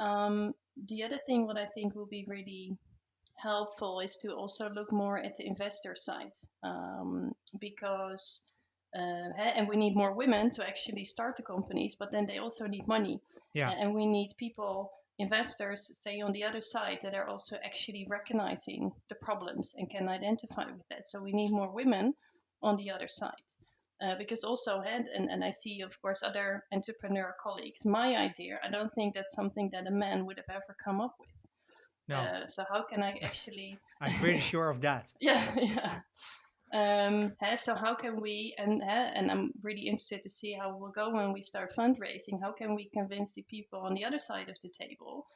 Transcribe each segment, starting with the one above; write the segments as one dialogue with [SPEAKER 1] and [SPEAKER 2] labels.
[SPEAKER 1] The other thing what I think will be really helpful is to also look more at the investor side, because and we need more women to actually start the companies, but then they also need money.
[SPEAKER 2] Yeah.
[SPEAKER 1] And we need people, investors, say on the other side, that are also actually recognizing the problems and can identify with that. So we need more women on the other side. Because also, and I see, of course, other entrepreneur colleagues, my idea, I don't think that's something that a man would have ever come up with.
[SPEAKER 2] No,
[SPEAKER 1] So how can I actually,
[SPEAKER 2] I'm pretty sure of that.
[SPEAKER 1] yeah, yeah. So how can we, and I'm really interested to see how it will go when we start fundraising. How can we convince the people on the other side of the table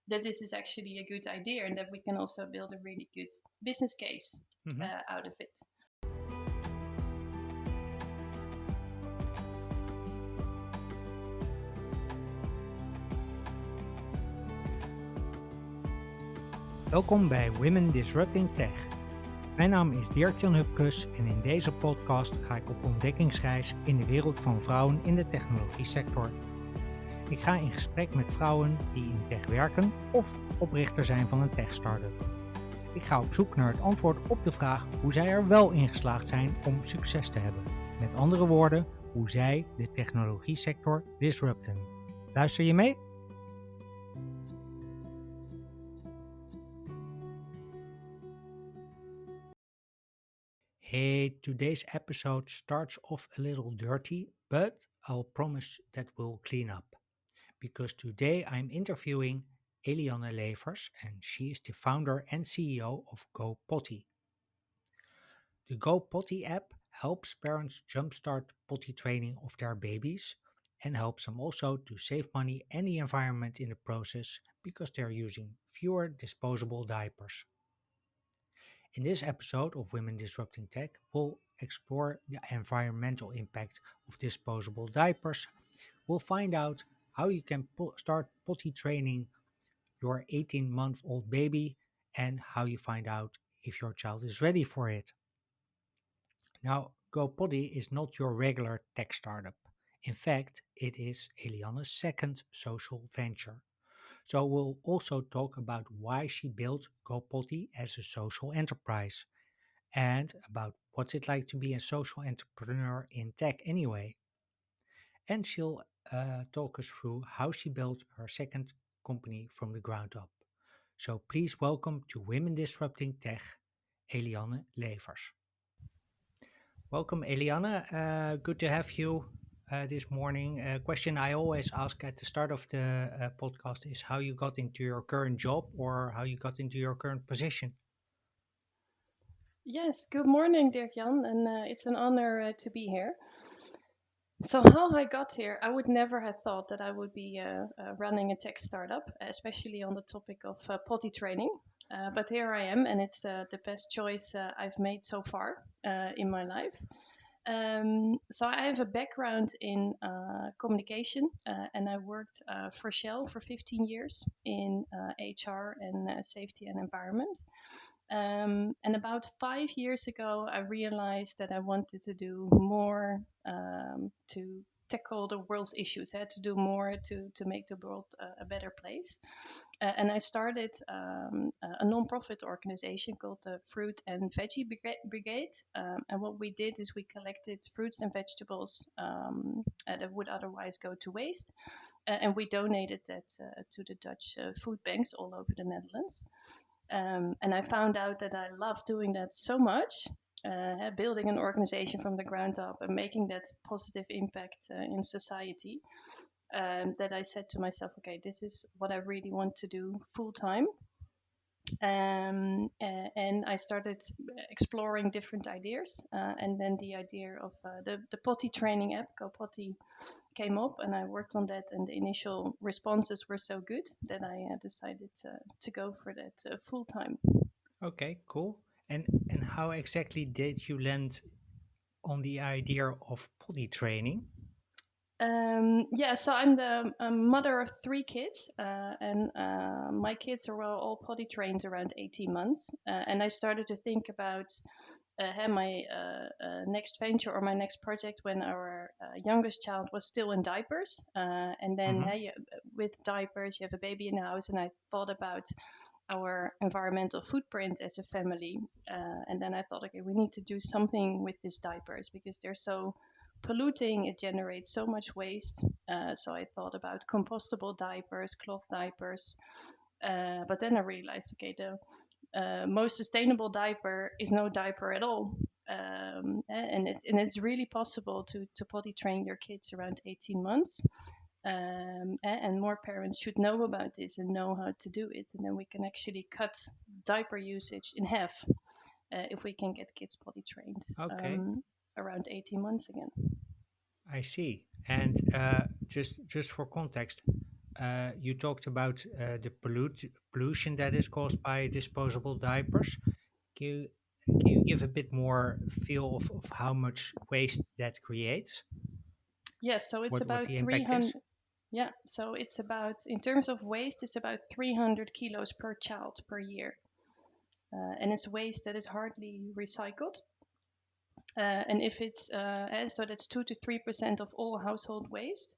[SPEAKER 1] that this is actually a good idea and that we can also build a really good business case
[SPEAKER 2] Hmm.
[SPEAKER 1] out of it?
[SPEAKER 2] Welkom bij Women Disrupting Tech. Mijn naam is Dirk-Jan Hupkes en in deze podcast ga ik op ontdekkingsreis in de wereld van vrouwen in de technologiesector. Ik ga in gesprek met vrouwen die in tech werken of oprichter zijn van een tech-startup. Ik ga op zoek naar het antwoord op de vraag hoe zij er wel in geslaagd zijn om succes te hebben. Met andere woorden, hoe zij de technologiesector disrupten. Luister je mee? Hey, today's episode starts off a little dirty, but I'll promise that we'll clean up. Because today I'm interviewing Elianne Leeffers, and she is the founder and CEO of Go Potty. The Go Potty app helps parents jumpstart potty training of their babies and helps them also to save money and the environment in the process because they're using fewer disposable diapers. In this episode of Women Disrupting Tech, we'll explore the environmental impact of disposable diapers. We'll find out how you can start potty training your 18-month-old baby and how you find out if your child is ready for it. Now, Go Potty is not your regular tech startup. In fact, it is Elianne's second social venture. So we'll also talk about why she built Go Potty as a social enterprise and about what's it like to be a social entrepreneur in tech anyway. And she'll talk us through how she built her second company from the ground up. So please welcome to Women Disrupting Tech, Elianne Leeffers. Welcome, Elianne. Good to have you this morning. A question I always ask at the start of the podcast is how you got into your current job or how you got into your current position.
[SPEAKER 1] Yes, good morning, Dirk Jan, and it's an honor to be here. So, how I got here, I would never have thought that I would be running a tech startup, especially on the topic of potty training. But here I am, and it's the best choice I've made so far in my life. So, I have a background in communication, and I worked for Shell for 15 years in HR and safety and environment. And about 5 years ago, I realized that I wanted to do more to tackle the world's issues, had to do more to make the world a better place. And I started a non-profit organization called the Fruit and Veggie Brigade. And what we did is we collected fruits and vegetables that would otherwise go to waste, and we donated that to the Dutch food banks all over the Netherlands. And I found out that I love doing that so much, building an organization from the ground up and making that positive impact in society, that I said to myself, okay, this is what I really want to do full time. And I started exploring different ideas, and then the idea of the potty training app, Go Potty, came up, and I worked on that. And the initial responses were so good that I decided to go for that full time.
[SPEAKER 2] Okay, cool. And how exactly did you land on the idea of potty training?
[SPEAKER 1] Yeah, so I'm the mother of three kids, and my kids are all potty trained around 18 months. And I started to think about my next venture or my next project when our youngest child was still in diapers. And then
[SPEAKER 2] Hmm.
[SPEAKER 1] with diapers, you have a baby in the house, and I thought about our environmental footprint as a family. And then I thought, okay, we need to do something with these diapers because they're so polluting. It generates so much waste. So I thought about compostable diapers, cloth diapers. But then I realized, okay, the most sustainable diaper is no diaper at all. And it's really possible to potty train your kids around 18 months. And more parents should know about this and know how to do it. And then we can actually cut diaper usage in half if we can get kids potty trained
[SPEAKER 2] Okay,
[SPEAKER 1] around 18 months again.
[SPEAKER 2] I see. And just for context, you talked about the pollution that is caused by disposable diapers. Can you, can you give a bit more feel of how much waste that creates?
[SPEAKER 1] Yes, so it's
[SPEAKER 2] What
[SPEAKER 1] about
[SPEAKER 2] the impact is?
[SPEAKER 1] 300. Yeah, so it's about, in terms of waste, it's about 300 kilos per child per year. And it's waste that is hardly recycled. And if it's so that's 2 to 3% of all household waste.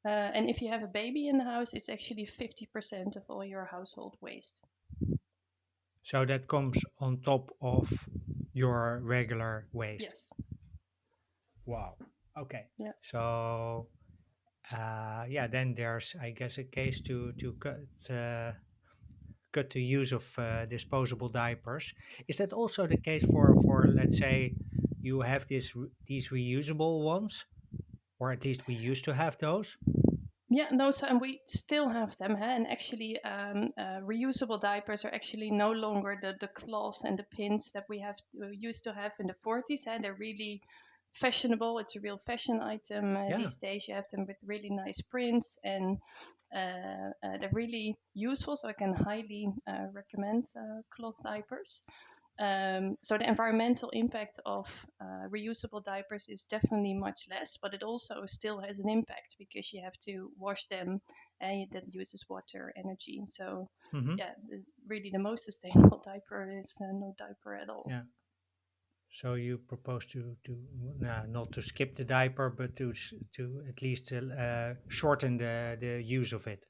[SPEAKER 1] And if you have a baby in the house, it's actually 50% of all your household waste.
[SPEAKER 2] So that comes on top of your regular waste.
[SPEAKER 1] Yes.
[SPEAKER 2] Wow. Okay.
[SPEAKER 1] Yeah.
[SPEAKER 2] So yeah, then there's, I guess, a case to cut the use of disposable diapers. Is that also the case for let's say you have these reusable ones, or at least we used to have those?
[SPEAKER 1] Yeah, no, so and we still have them, huh? And actually, reusable diapers are actually no longer the cloths and the pins that used to have in the 40s. Huh? They're really fashionable. It's a real fashion item
[SPEAKER 2] Yeah.
[SPEAKER 1] these days. You have them with really nice prints, and they're really useful. So I can highly recommend cloth diapers. So the environmental impact of reusable diapers is definitely much less, but it also still has an impact because you have to wash them, and that uses water, energy. So
[SPEAKER 2] Hmm.
[SPEAKER 1] yeah, really the most sustainable diaper is no diaper at all.
[SPEAKER 2] Yeah. So you propose to not to skip the diaper, but to at least shorten the use of it.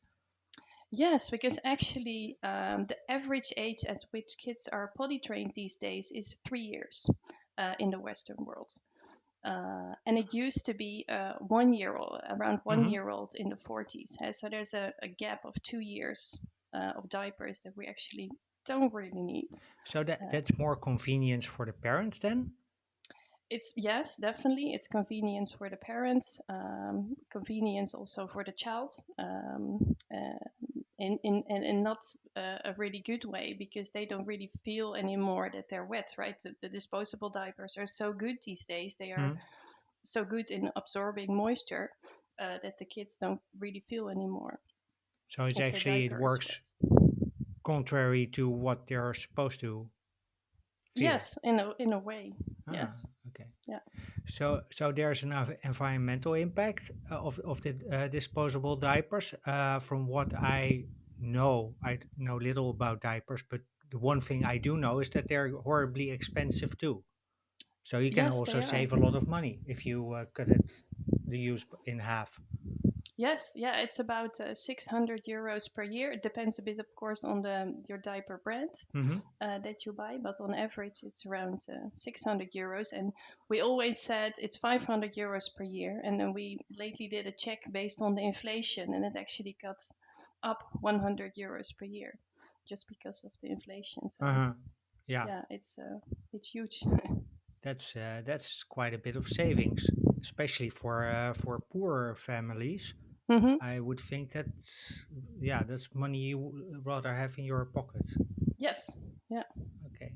[SPEAKER 1] Yes, because actually the average age at which kids are potty trained these days is 3 years in the Western world. And it used to be 1 year old, around one
[SPEAKER 2] Hmm.
[SPEAKER 1] year old in the 40s. So there's a gap of 2 years of diapers that we actually don't really need.
[SPEAKER 2] So
[SPEAKER 1] Uh,
[SPEAKER 2] that's more convenience for the parents then.
[SPEAKER 1] it's yes, definitely. It's convenience for the parents, convenience also for the child, in not a really good way because they don't really feel anymore that they're wet, right? The disposable diapers are so good these days. They are
[SPEAKER 2] Mhm.
[SPEAKER 1] so good in absorbing moisture that the kids don't really feel anymore
[SPEAKER 2] So it's
[SPEAKER 1] if their
[SPEAKER 2] actually it
[SPEAKER 1] diaper is
[SPEAKER 2] works
[SPEAKER 1] wet.
[SPEAKER 2] contrary to what they're supposed to feel.
[SPEAKER 1] Yes, in a way.
[SPEAKER 2] Ah,
[SPEAKER 1] Yes.
[SPEAKER 2] okay.
[SPEAKER 1] Yeah.
[SPEAKER 2] So there's an environmental impact of the disposable diapers. From what I know little about diapers, but the one thing I do know is that they're horribly expensive too. So you can
[SPEAKER 1] Yes,
[SPEAKER 2] also
[SPEAKER 1] they are.
[SPEAKER 2] save a lot of money if you cut it the use in half.
[SPEAKER 1] Yes, yeah, it's about 600 euros per year. It depends a bit, of course, on the your diaper brand
[SPEAKER 2] Hmm.
[SPEAKER 1] that you buy, but on average, it's around 600 euros. And we always said it's 500 euros per year. And then we lately did a check based on the inflation, and it actually got up 100 euros per year just because of the inflation. So
[SPEAKER 2] Uh-huh. Yeah.
[SPEAKER 1] yeah, it's huge.
[SPEAKER 2] That's quite a bit of savings, especially for poorer families.
[SPEAKER 1] Hmm.
[SPEAKER 2] I would think that's yeah, that's money you rather have in your pocket.
[SPEAKER 1] Yes. Yeah.
[SPEAKER 2] Okay.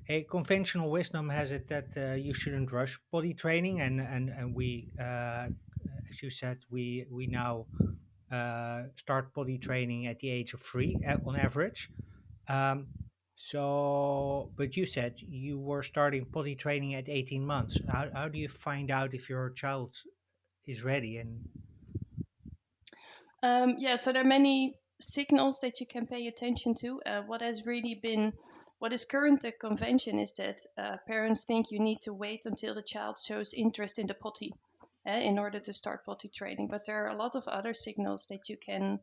[SPEAKER 2] Hey, conventional wisdom has it that you shouldn't rush body training, and we, as you said, we now start body training at the age of 3 on average. Um, so, but you said you were starting potty training at 18 months. How do you find out if your child is ready? And
[SPEAKER 1] Yeah, so there are many signals that you can pay attention to. What has really been What is current the convention is that parents think you need to wait until the child shows interest in the potty in order to start potty training. But there are a lot of other signals that you can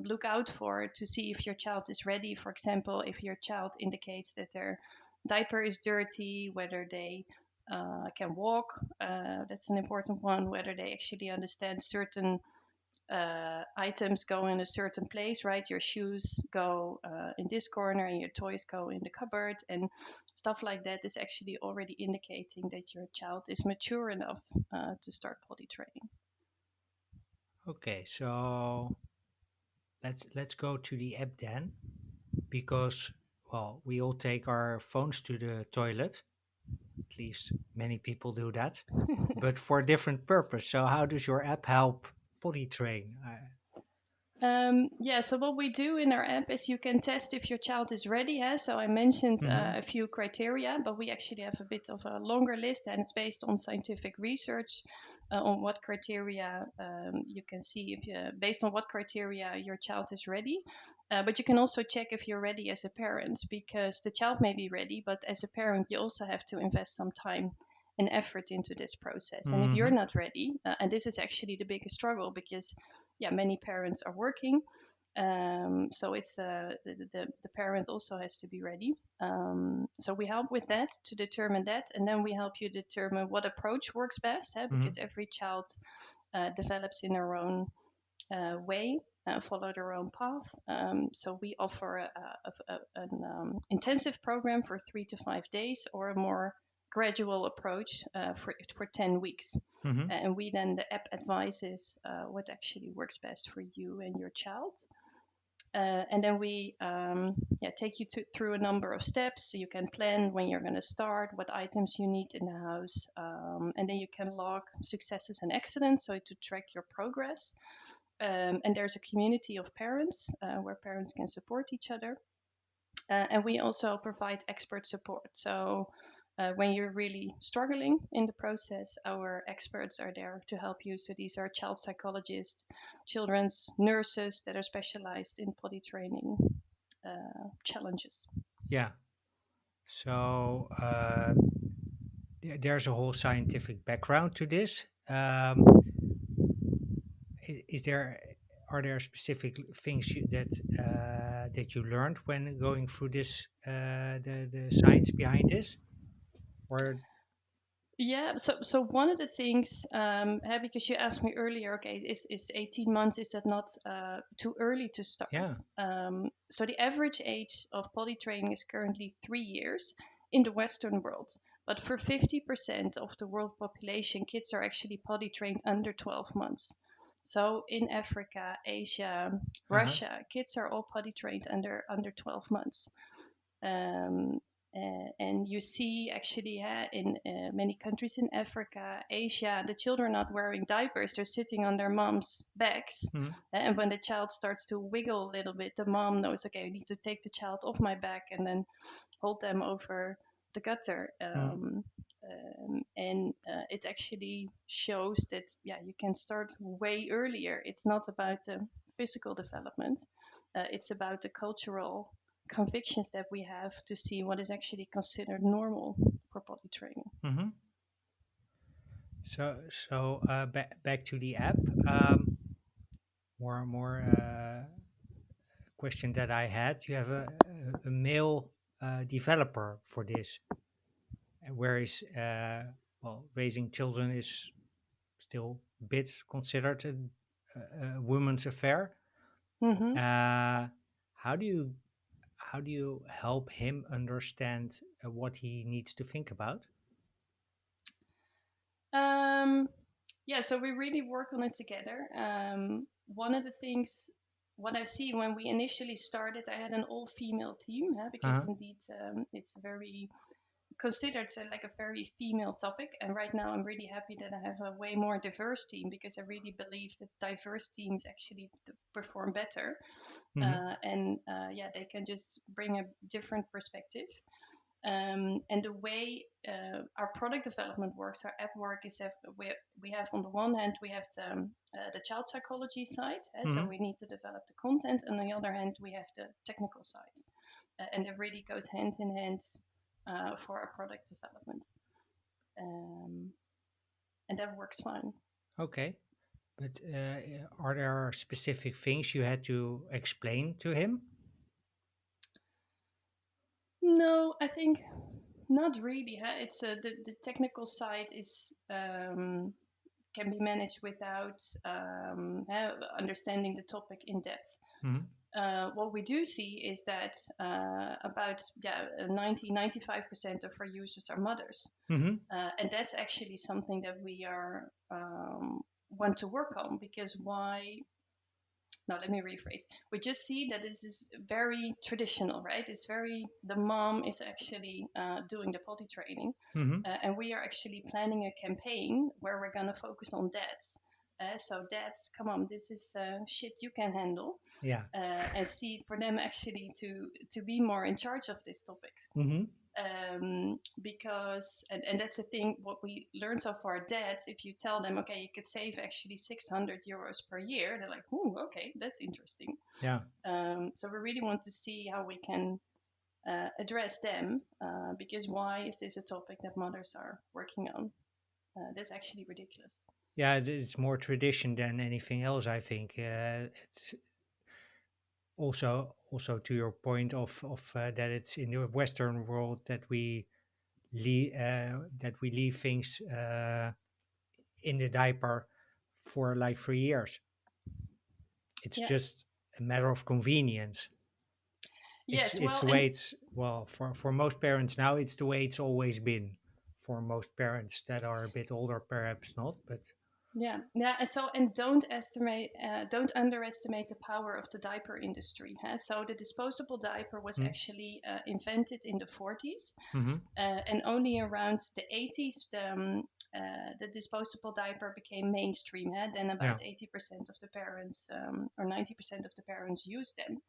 [SPEAKER 1] look out for to see if your child is ready. For example, if your child indicates that their diaper is dirty, whether they can walk, that's an important one, whether they actually understand certain items go in a certain place, right? Your shoes go in this corner and your toys go in the cupboard, and stuff like that is actually already indicating that your child is mature enough to start potty training.
[SPEAKER 2] Okay, so let's go to the app then, because well, we all take our phones to the toilet. At least many people do that, but for a different purpose. So how does your app help potty train?
[SPEAKER 1] Yeah, so what we do in our app is you can test if your child is ready. So I mentioned
[SPEAKER 2] Mm-hmm.
[SPEAKER 1] a few criteria, but we actually have a bit of a longer list, and it's based on scientific research on what criteria you can see if you, based on what criteria your child is ready. But you can also check if you're ready as a parent, because the child may be ready, but as a parent, you also have to invest some time and effort into this process. And if you're
[SPEAKER 2] Mm-hmm.
[SPEAKER 1] not ready, and this is actually the biggest struggle, because yeah, many parents are working. So it's the parent also has to be ready. So we help with that to determine that, and then we help you determine what approach works best,
[SPEAKER 2] Mm-hmm.
[SPEAKER 1] because every child develops in their own way, follow their own path. So we offer an intensive program for 3 to 5 days, or a more gradual approach for 10 weeks.
[SPEAKER 2] Mm-hmm.
[SPEAKER 1] And we then, the app advises what actually works best for you and your child. And then we yeah, take you through a number of steps, so you can plan when you're going to start, what items you need in the house, and then you can log successes and accidents, so to track your progress. And there's a community of parents where parents can support each other. And we also provide expert support. So when you're really struggling in the process, our experts are there to help you. So these are child psychologists, children's nurses that are specialized in potty training challenges.
[SPEAKER 2] Yeah. So there's a whole scientific background to this. Is there are there specific things that you learned when going through this the science behind this? Or
[SPEAKER 1] Yeah, so one of the things, because you asked me earlier, okay, is 18 months, is that not too early to start?
[SPEAKER 2] yeah.
[SPEAKER 1] So the average age of potty training is currently 3 years in the Western world. But for 50% of the world population, kids are actually potty trained under 12 months. So in Africa, Asia,
[SPEAKER 2] Uh-huh.
[SPEAKER 1] Russia, kids are all potty trained under 12 months. Um, and you see actually, in many countries in Africa, Asia, the children are not wearing diapers, they're sitting on their mom's backs.
[SPEAKER 2] Mm-hmm.
[SPEAKER 1] And when the child starts to wiggle a little bit, the mom knows, okay, I need to take the child off my back and then hold them over the gutter. And it actually shows that, yeah, you can start way earlier. It's not about the physical development, it's about the cultural convictions that we have to see what is actually considered normal for potty training.
[SPEAKER 2] Mm-hmm. So back to the app. More question that I had. You have a male developer for this, whereas well, raising children is still a bit considered a woman's affair.
[SPEAKER 1] Mm-hmm.
[SPEAKER 2] Uh, how do you help him understand what he needs to think about?
[SPEAKER 1] Um, yeah, so we really work on it together. One of the things, what I see when we initially started, I had an all-female team, because
[SPEAKER 2] Uh-huh.
[SPEAKER 1] indeed it's very considered like a very female topic. And right now, I'm really happy that I have a way more diverse team, because I really believe that diverse teams actually perform better,
[SPEAKER 2] Mm-hmm.
[SPEAKER 1] and yeah, they can just bring a different perspective. And the way our product development works, our app work, is that we have, on the one hand, we have the child psychology side, so
[SPEAKER 2] Mm-hmm.
[SPEAKER 1] we need to develop the content, and on the other hand, we have the technical side. and it really goes hand in hand for our product development. Um, and that works fine.
[SPEAKER 2] Okay. But are there specific things you had to explain to him?
[SPEAKER 1] No, I think not really. Huh? It's the technical side is can be managed without understanding the topic in depth.
[SPEAKER 2] Hmm.
[SPEAKER 1] What we do see is that about 95% of our users are mothers,
[SPEAKER 2] Hmm.
[SPEAKER 1] and that's actually something that we are want to work on because why no, let me rephrase. We just see that this is very traditional, right? It's very, the mom is actually doing the potty training.
[SPEAKER 2] Hmm.
[SPEAKER 1] And we are actually planning a campaign where we're going to focus on dads. So, dads, come on, this is shit you can handle.
[SPEAKER 2] Yeah.
[SPEAKER 1] And see for them actually to be more in charge of these topics.
[SPEAKER 2] Hmm.
[SPEAKER 1] Because and that's the thing what we learned so far, dads, if you tell them okay you could save actually 600 euros per year, they're like, oh, okay, that's interesting.
[SPEAKER 2] Yeah.
[SPEAKER 1] So we really want to see how we can address them, because why is this a topic that mothers are working on? That's actually ridiculous.
[SPEAKER 2] Yeah, it's more tradition than anything else, I think. It's also to your point of that it's in the Western world that we leave things in the diaper for like 3 years. It's
[SPEAKER 1] Yeah.
[SPEAKER 2] just a matter of convenience.
[SPEAKER 1] Yes,
[SPEAKER 2] It's
[SPEAKER 1] well,
[SPEAKER 2] the
[SPEAKER 1] and
[SPEAKER 2] way it's well for most parents now. It's the way it's always been. For most parents that are a bit older, perhaps not, but
[SPEAKER 1] yeah, yeah, and so don't underestimate the power of the diaper industry. Huh? So the disposable diaper was
[SPEAKER 2] mm,
[SPEAKER 1] actually invented in the 40s,
[SPEAKER 2] mm-hmm,
[SPEAKER 1] and only around the 80s the disposable diaper became mainstream. Huh? Then
[SPEAKER 2] yeah,
[SPEAKER 1] about 80% of the parents or 90% of the parents use them.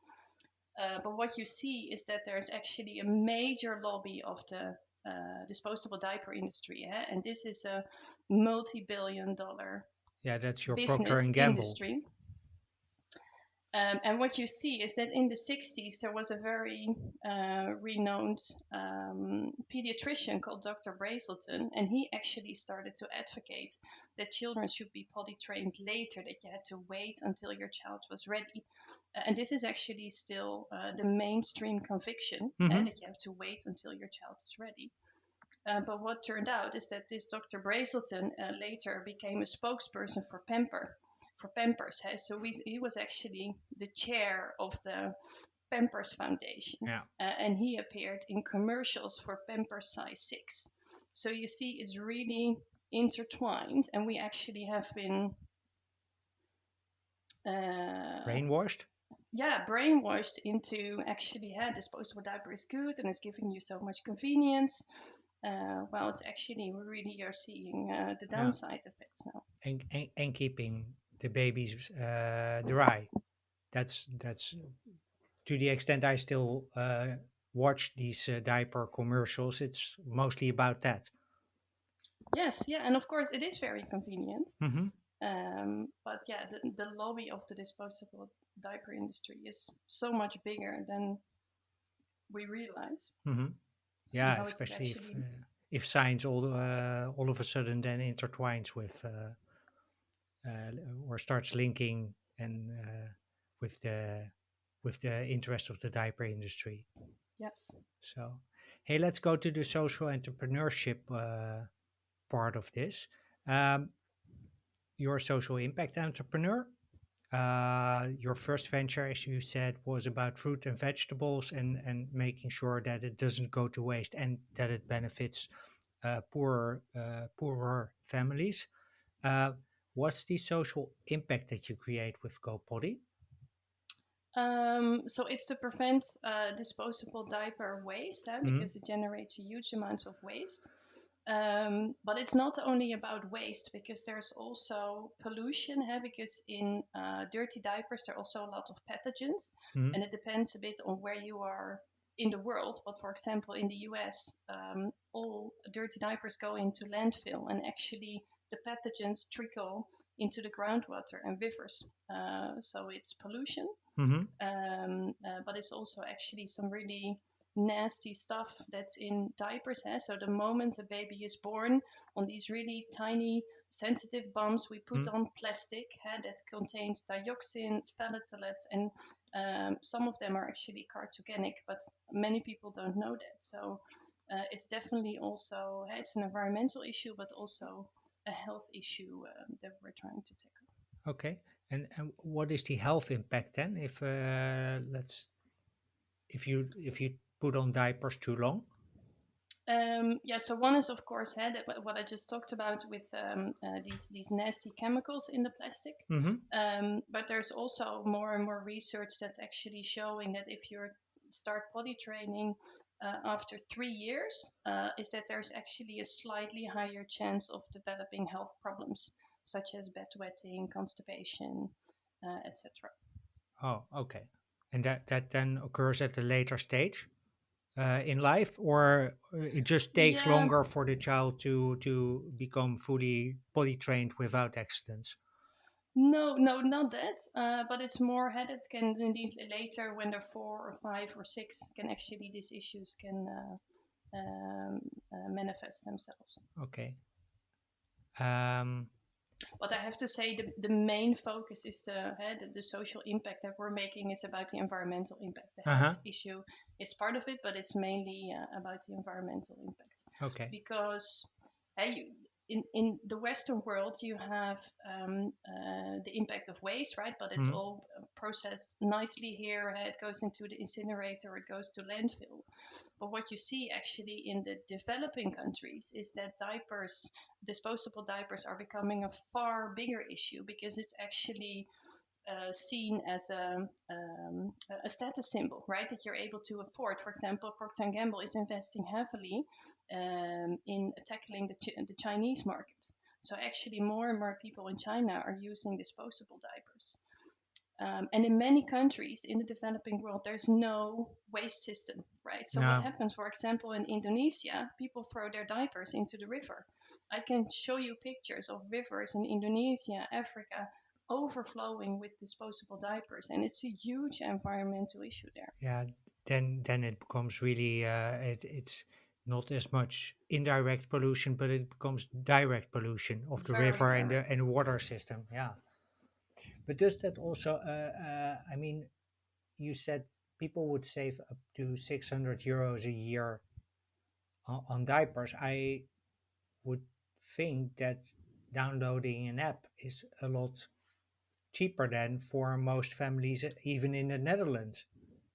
[SPEAKER 1] But what you see is that there's actually a major lobby of the disposable diaper industry, and this is a multi-billion-dollar
[SPEAKER 2] yeah, that's your Procter
[SPEAKER 1] business
[SPEAKER 2] and Gamble.
[SPEAKER 1] industry. And what you see is that in the 60s, there was a very renowned pediatrician called Dr. Brazelton, and he actually started to advocate that children should be potty trained later, that you had to wait until your child was ready. And this is actually still the mainstream conviction,
[SPEAKER 2] Mm-hmm.
[SPEAKER 1] that you have to wait until your child is ready. But what turned out is that this Dr. Brazelton later became a spokesperson for for Pampers. Hey? So he was actually the chair of the Pampers Foundation,
[SPEAKER 2] Yeah,
[SPEAKER 1] and he appeared in commercials for Pampers size 6. So you see, it's really intertwined, and we actually have been uh,
[SPEAKER 2] brainwashed.
[SPEAKER 1] yeah, brainwashed into actually, yeah, disposable diaper is good and it's giving you so much convenience. Well, it's actually we really are seeing the
[SPEAKER 2] Yeah,
[SPEAKER 1] downside effects now.
[SPEAKER 2] and keeping the babies dry. That's to the extent I still watch these diaper commercials. It's mostly about that.
[SPEAKER 1] Yes, yeah, and of course it is very convenient.
[SPEAKER 2] Mm-hmm.
[SPEAKER 1] But yeah, the lobby of the disposable diaper industry is so much bigger than we realize,
[SPEAKER 2] Mm-hmm.
[SPEAKER 1] and
[SPEAKER 2] Yeah,
[SPEAKER 1] how it's
[SPEAKER 2] especially
[SPEAKER 1] actually.
[SPEAKER 2] if science all of a sudden then intertwines with or starts linking and with the interest of the diaper industry.
[SPEAKER 1] Yes.
[SPEAKER 2] So, hey, let's go to the social entrepreneurship part of this. Um, you're a social impact entrepreneur. Your first venture, as you said, was about fruit and vegetables and making sure that it doesn't go to waste and that it benefits poorer families. Uh, what's the social impact that you create with Go Potty?
[SPEAKER 1] So it's to prevent disposable diaper waste,
[SPEAKER 2] Mm-hmm.
[SPEAKER 1] because it generates huge amounts of waste. But it's not only about waste because there's also pollution, because in dirty diapers there are also a lot of pathogens,
[SPEAKER 2] Mm-hmm.
[SPEAKER 1] and it depends a bit on where you are in the world. But for example, in the US, all dirty diapers go into landfill, and actually the pathogens trickle into the groundwater and rivers. So it's pollution,
[SPEAKER 2] Mm-hmm.
[SPEAKER 1] but it's also actually some really nasty stuff that's in diapers. So the moment a baby is born, on these really tiny sensitive bumps, we put
[SPEAKER 2] Mm.
[SPEAKER 1] on plastic that contains dioxin, phthalates, and some of them are actually carcinogenic, but many people don't know that. So it's definitely also it's an environmental issue, but also a health issue that we're trying to tackle.
[SPEAKER 2] Okay. And what is the health impact then if let's if you put on diapers too long?
[SPEAKER 1] Yeah, so one is of course what I just talked about with these nasty chemicals in the plastic.
[SPEAKER 2] Mm-hmm.
[SPEAKER 1] But there's also more and more research that's actually showing that if you start potty training after 3 years, is that there's actually a slightly higher chance of developing health problems such as bedwetting, constipation, etc.
[SPEAKER 2] Oh, okay. And that then occurs at a later stage in life, or it just takes
[SPEAKER 1] Yeah,
[SPEAKER 2] longer for the child to become fully potty trained without accidents.
[SPEAKER 1] no, no, not that. But it's more headed can indeed later when they're 4 or 5 or 6 can actually these issues can manifest themselves.
[SPEAKER 2] Okay. Um.
[SPEAKER 1] But I have to say the main focus is the social impact that we're making is about the environmental impact. The
[SPEAKER 2] Uh huh.
[SPEAKER 1] health issue is part of it, but it's mainly about the environmental impact
[SPEAKER 2] Okay.
[SPEAKER 1] because hey, in the Western world you have the impact of waste, right? But it's
[SPEAKER 2] Mm-hmm.
[SPEAKER 1] all processed nicely here. It goes into the incinerator, it goes to landfill. But what you see actually in the developing countries is that diapers, disposable diapers, are becoming a far bigger issue because it's actually seen as a status symbol, right? That you're able to afford. For example, Procter and Gamble is investing heavily in tackling the Chinese market. So actually, more and more people in China are using disposable diapers. And in many countries in the developing world, there's no waste system, right? So what
[SPEAKER 2] No.
[SPEAKER 1] happens, for example, in Indonesia, people throw their diapers into the river. I can show you pictures of rivers in Indonesia, Africa, overflowing with disposable diapers, and it's a huge environmental issue there.
[SPEAKER 2] Yeah. Then it becomes really it's not as much indirect pollution, but it becomes direct pollution of the
[SPEAKER 1] Very
[SPEAKER 2] river and
[SPEAKER 1] direct.
[SPEAKER 2] the water system. Yeah. But does that also? I mean, you said people would save up to 600 euros a year on diapers. I would think that downloading an app is a lot cheaper than for most families, even in the Netherlands.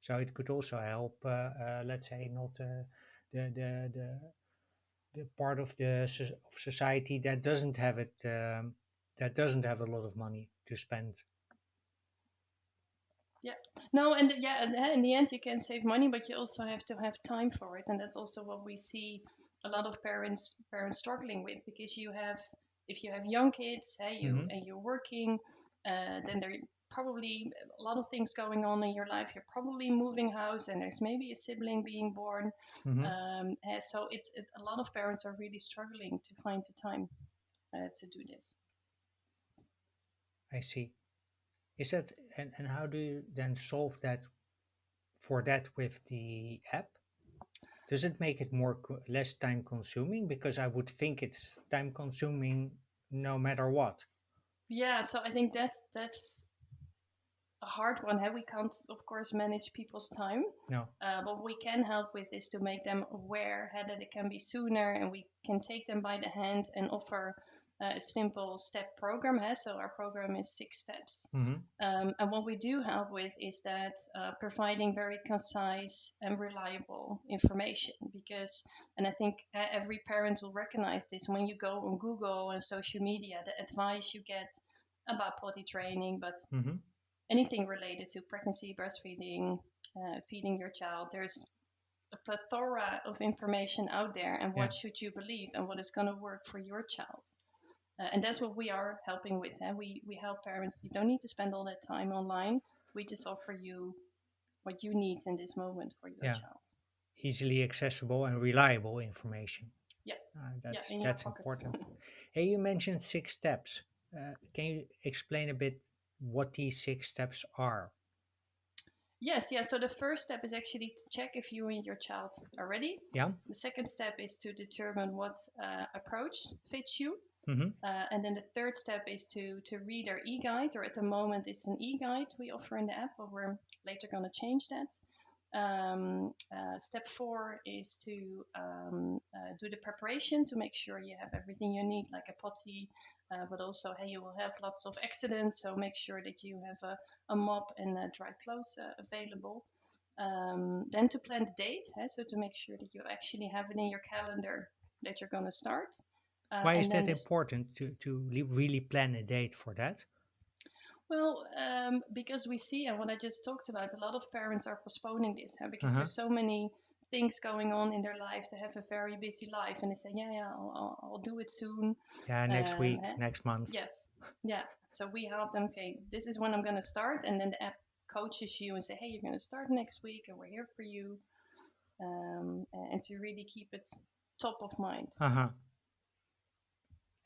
[SPEAKER 2] So it could also help, let's say, not the the part of the of society that doesn't have it, that doesn't have a lot of money to spend.
[SPEAKER 1] Yeah. No, and yeah, and in the end, you can save money, but you also have to have time for it, and that's also what we see a lot of parents struggling with because you have if you have young kids, hey,
[SPEAKER 2] Hmm.
[SPEAKER 1] you're working, then there are probably a lot of things going on in your life. You're probably moving house, and there's maybe a sibling being born.
[SPEAKER 2] Hmm.
[SPEAKER 1] So a lot of parents are really struggling to find the time to do this.
[SPEAKER 2] I see. Is that and how do you then solve that for that with the app? Does it make it more less time consuming? Because I would think it's time consuming no matter what.
[SPEAKER 1] Yeah, so I think that's a hard one. We can't, of course, manage people's time.
[SPEAKER 2] No.
[SPEAKER 1] What we can help with is to make them aware that it can be sooner, and we can take them by the hand and offer a simple step program. So our program is 6 steps.
[SPEAKER 2] Hmm.
[SPEAKER 1] And what we do help with is that providing very concise and reliable information because, and I think every parent will recognize this when you go on Google and social media, the advice you get about potty training, but
[SPEAKER 2] Hmm.
[SPEAKER 1] anything related to pregnancy, breastfeeding, feeding your child. There's a plethora of information out there, and
[SPEAKER 2] Yeah.
[SPEAKER 1] what should you believe and what is going to work for your child? And that's what we are helping with. We help parents. You don't need to spend all that time online. We just offer you what you need in this moment for your
[SPEAKER 2] Yeah.
[SPEAKER 1] child.
[SPEAKER 2] Easily accessible and reliable information.
[SPEAKER 1] Yeah, yeah,
[SPEAKER 2] That's
[SPEAKER 1] in your
[SPEAKER 2] that's
[SPEAKER 1] pocket.
[SPEAKER 2] important. Hey, you mentioned 6 steps. Can you explain a bit what these 6 steps are?
[SPEAKER 1] Yes, yeah. So the first step is actually to check if you and your child are ready.
[SPEAKER 2] Yeah.
[SPEAKER 1] The second step is to determine what approach fits you.
[SPEAKER 2] Mm-hmm.
[SPEAKER 1] And then the third step is to read our e-guide, or at the moment it's an e-guide we offer in the app, but we're later going to change that. Step four is to do the preparation to make sure you have everything you need, like a potty, but also, hey, you will have lots of accidents, so make sure that you have a mop and dry clothes available. Then to plan the date, so to make sure that you actually have it in your calendar that you're going to start.
[SPEAKER 2] Why is
[SPEAKER 1] And then
[SPEAKER 2] that
[SPEAKER 1] there's
[SPEAKER 2] important to really plan a date for that?
[SPEAKER 1] Well, because we see, and what I just talked about, a lot of parents are postponing this, because
[SPEAKER 2] Uh-huh.
[SPEAKER 1] there's so many things going on in their life. They have a very busy life, and they say, "Yeah, yeah, I'll do it soon."
[SPEAKER 2] Yeah, next week,
[SPEAKER 1] Eh,
[SPEAKER 2] next month.
[SPEAKER 1] yes, yeah. So we help them. Okay, this is when I'm going to start, and then the app coaches you and say, "Hey, you're going to start next week, and we're here for you," and to really keep it top of mind.
[SPEAKER 2] Uh-huh.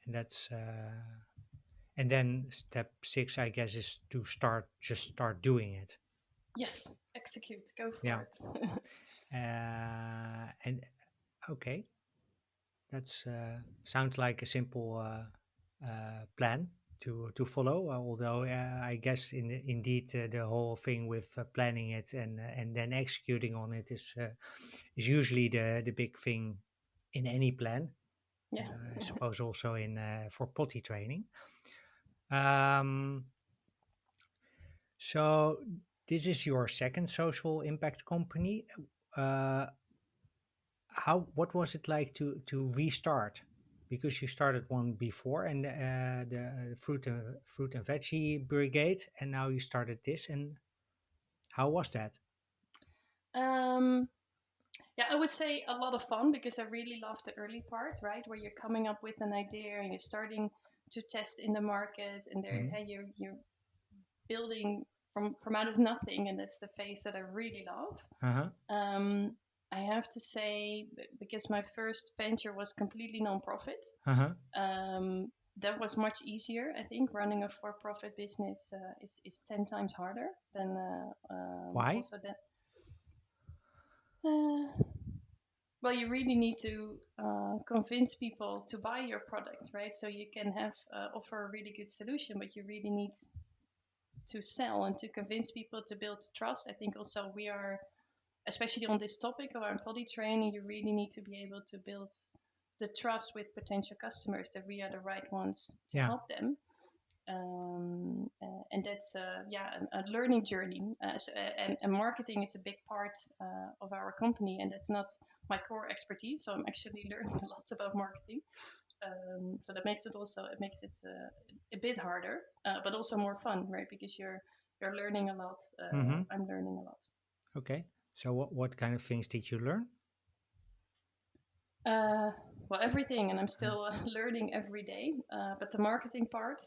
[SPEAKER 2] And that's and then step 6, I guess, is to start doing it.
[SPEAKER 1] Yes, execute, go
[SPEAKER 2] Yeah.
[SPEAKER 1] for it.
[SPEAKER 2] And okay, that's sounds like a simple plan to follow. Although I guess indeed the whole thing with planning it and then executing on it is usually the big thing in any plan.
[SPEAKER 1] Yeah.
[SPEAKER 2] And I suppose also in for potty training. Um, so this is your second social impact company. Uh, how what was it like to restart? Because you started one before, and the fruit and veggie brigade, and now you started this. And how was that?
[SPEAKER 1] Um, Yeah, I would say a lot of fun because I really love the early part, right? Where you're coming up with an idea and you're starting to test in the market, and there,
[SPEAKER 2] Hmm.
[SPEAKER 1] hey, you're building from out of nothing, and that's the phase that I really love.
[SPEAKER 2] Uh-huh.
[SPEAKER 1] I have to say, because my first venture was completely non-profit,
[SPEAKER 2] Uh-huh.
[SPEAKER 1] um, that was much easier. I think running a for-profit business is 10 times harder than
[SPEAKER 2] Why?
[SPEAKER 1] also that. Uh, well, you really need to convince people to buy your product, right? So you can have offer a really good solution, but you really need to sell and to convince people to build trust. I think also we are, especially on this topic around body training, you really need to be able to build the trust with potential customers that we are the right ones to
[SPEAKER 2] Yeah.
[SPEAKER 1] help them. And that's yeah, a learning journey. And marketing is a big part of our company, and that's not my core expertise. So I'm actually learning a lot about marketing. So that makes it a bit harder, but also more fun, right? Because you're learning a lot.
[SPEAKER 2] Mm-hmm.
[SPEAKER 1] I'm learning a lot.
[SPEAKER 2] Okay. So what kind of things did you learn?
[SPEAKER 1] Uh, well, everything, and I'm still learning every day. But the marketing part,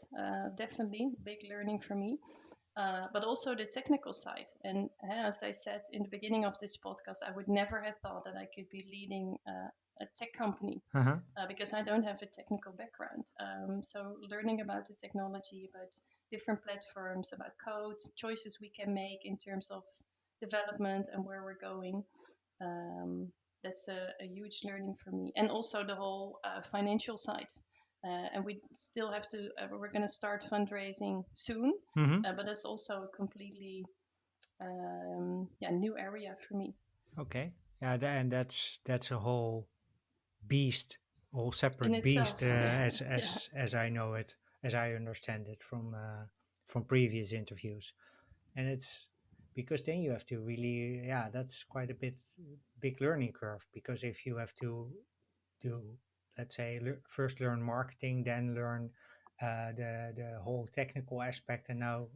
[SPEAKER 1] definitely big learning for me. But also the technical side. And as I said in the beginning of this podcast, I would never have thought that I could be leading a tech company
[SPEAKER 2] Uh-huh.
[SPEAKER 1] because I don't have a technical background. So learning about the technology, about different platforms, about code, choices we can make in terms of development and where we're going. Um, that's a huge learning for me. And also the whole financial side. And we still have to, we're going to start fundraising soon,
[SPEAKER 2] Mm-hmm.
[SPEAKER 1] but that's also a completely yeah, new area for me
[SPEAKER 2] Okay. Yeah, and that's a whole beast, whole
[SPEAKER 1] in
[SPEAKER 2] separate beast,
[SPEAKER 1] itself.
[SPEAKER 2] as
[SPEAKER 1] Yeah.
[SPEAKER 2] as I know it, as I understand it from previous interviews. And it's because then you have to really, yeah, that's quite a big learning curve, because if you have to do, let's say, first learn marketing, then learn the whole technical aspect, and now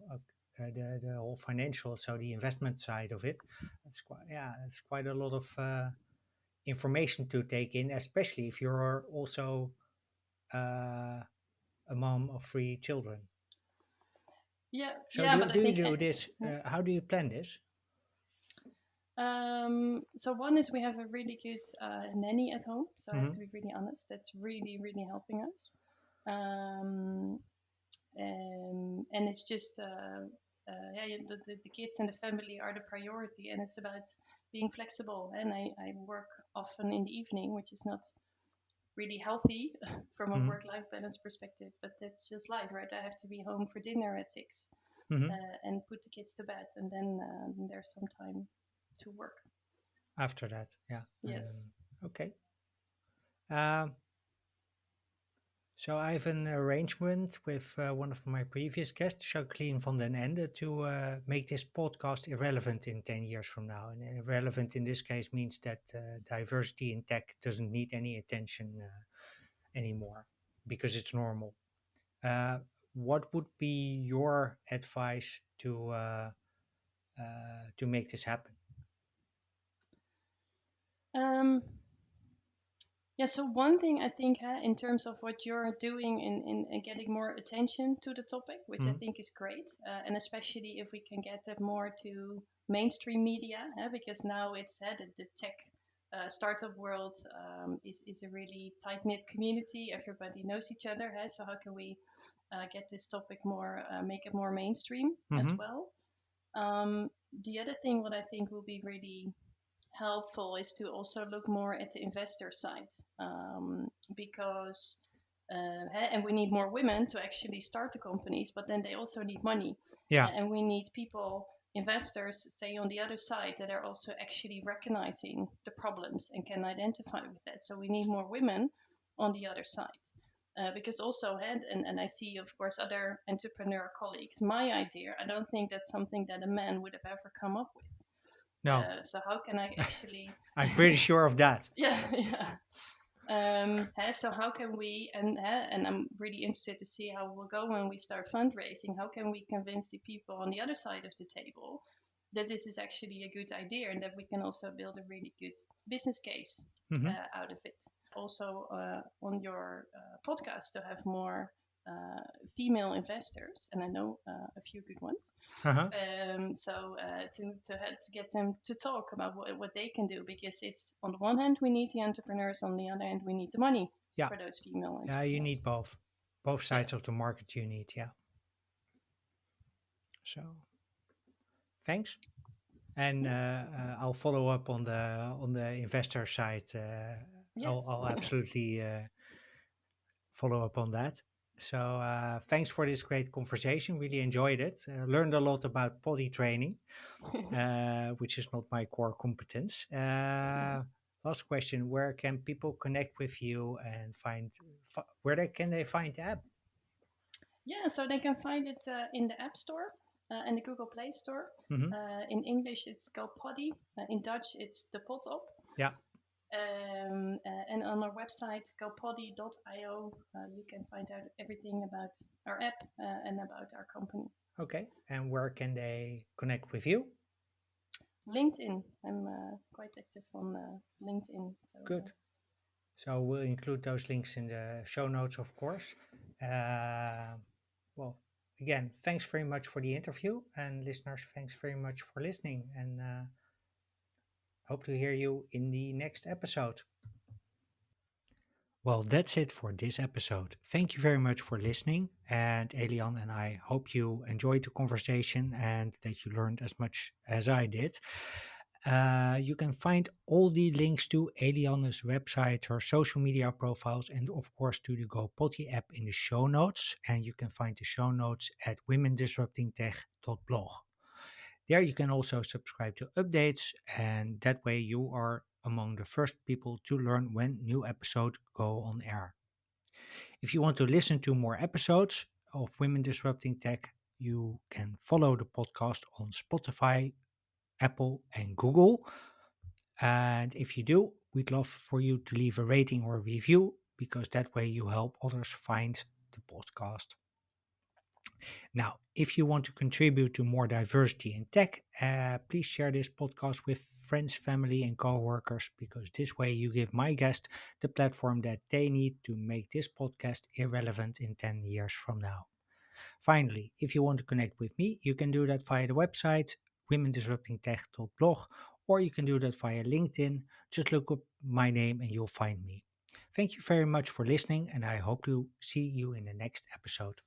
[SPEAKER 2] the whole financial, so the investment side of it, that's quite, yeah, it's quite a lot of information to take in, especially if you're also uh, a mom of 3 children.
[SPEAKER 1] Yeah,
[SPEAKER 2] So
[SPEAKER 1] yeah, but I
[SPEAKER 2] do you
[SPEAKER 1] think
[SPEAKER 2] do this? How do you plan this?
[SPEAKER 1] So one is we have a really good nanny at home. So I have
[SPEAKER 2] Hmm.
[SPEAKER 1] to be really honest. That's really, really helping us. Um, and it's just yeah, the kids and the family are the priority, and it's about being flexible. And I work often in the evening, which is not really healthy from a
[SPEAKER 2] Hmm.
[SPEAKER 1] work-life balance perspective, but that's just life, right? I have to be home for dinner at 6
[SPEAKER 2] Hmm.
[SPEAKER 1] and put the kids to bed, and then there's some time to work.
[SPEAKER 2] After that, yeah. And
[SPEAKER 1] Yes.
[SPEAKER 2] okay. Um, so I have an arrangement with one of my previous guests, Jacqueline van den Ende, to make this podcast irrelevant in 10 years from now. And irrelevant in this case means that diversity in tech doesn't need any attention anymore because it's normal. Uh, what would be your advice to make this happen?
[SPEAKER 1] Um, Yeah, so one thing I think in terms of what you're doing in getting more attention to the topic, which I
[SPEAKER 2] Hmm.
[SPEAKER 1] think is great, and especially if we can get that more to mainstream media, because now it's the tech startup world is a really tight knit community. Everybody knows each other. So how can we get this topic more, make it more mainstream as
[SPEAKER 2] Hmm.
[SPEAKER 1] well? The other thing, what I think will be really helpful is to also look more at the investor side because and we need more women to actually start the companies, but then they also need money.
[SPEAKER 2] Yeah.
[SPEAKER 1] And we need people, investors, say on the other side, that are also actually recognizing the problems and can identify with that. So we need more women on the other side. Because also, and I see, of course, other entrepreneur colleagues, my idea, I don't think that's something that a man would have ever come up with.
[SPEAKER 2] No,
[SPEAKER 1] So how can I actually,
[SPEAKER 2] I'm pretty sure of that.
[SPEAKER 1] yeah, yeah. So how can we, and I'm really interested to see how it will go when we start fundraising. How can we convince the people on the other side of the table that this is actually a good idea and that we can also build a really good business case
[SPEAKER 2] Hmm.
[SPEAKER 1] out of it? Also, on your podcast to have more female investors, and I know a few good ones.
[SPEAKER 2] Uh-huh.
[SPEAKER 1] To get them to talk about what they can do, because it's on the one hand we need the entrepreneurs, on the other hand we need the money
[SPEAKER 2] Yeah.
[SPEAKER 1] for those female
[SPEAKER 2] Yeah, you need
[SPEAKER 1] entrepreneurs.
[SPEAKER 2] both. Both sides
[SPEAKER 1] Yes.
[SPEAKER 2] of the market you need, yeah. So thanks. And
[SPEAKER 1] Yeah.
[SPEAKER 2] I'll follow up on the investor side.
[SPEAKER 1] Yes.
[SPEAKER 2] I'll absolutely follow up on that. So thanks for this great conversation. Really enjoyed it. Learned a lot about potty training, which is not my core competence. Last question: where can people connect with you and where can they find the app?
[SPEAKER 1] Yeah, so they can find it in the App Store and the Google Play Store.
[SPEAKER 2] Hmm.
[SPEAKER 1] In English, it's Go Potty. In Dutch, it's the pot up.
[SPEAKER 2] Yeah.
[SPEAKER 1] And on our website, gopoddy.io, you can find out everything about our app and about our company.
[SPEAKER 2] Okay. And where can they connect with you?
[SPEAKER 1] LinkedIn. I'm quite active on LinkedIn. So
[SPEAKER 2] Good. So we'll include those links in the show notes, of course. Uh, well, again, thanks very much for the interview, and listeners, thanks very much for listening, and hope to hear you in the next episode. Well, that's it for this episode. Thank you very much for listening. And Elian and I hope you enjoyed the conversation and that you learned as much as I did. You can find all the links to Eliana's website, her social media profiles, and of course to the Go Potty app in the show notes. And you can find the show notes at womendisruptingtech.blog. There you can also subscribe to updates, and that way you are among the first people to learn when new episodes go on air. If you want to listen to more episodes of Women Disrupting Tech, you can follow the podcast on Spotify, Apple, and Google. And if you do, we'd love for you to leave a rating or a review because that way you help others find the podcast. Now, if you want to contribute to more diversity in tech, please share this podcast with friends, family, and coworkers because this way you give my guest the platform that they need to make this podcast irrelevant in 10 years from now. Finally, if you want to connect with me, you can do that via the website womendisruptingtech.blog or you can do that via LinkedIn. Just look up my name and you'll find me. Thank you very much for listening, and I hope to see you in the next episode.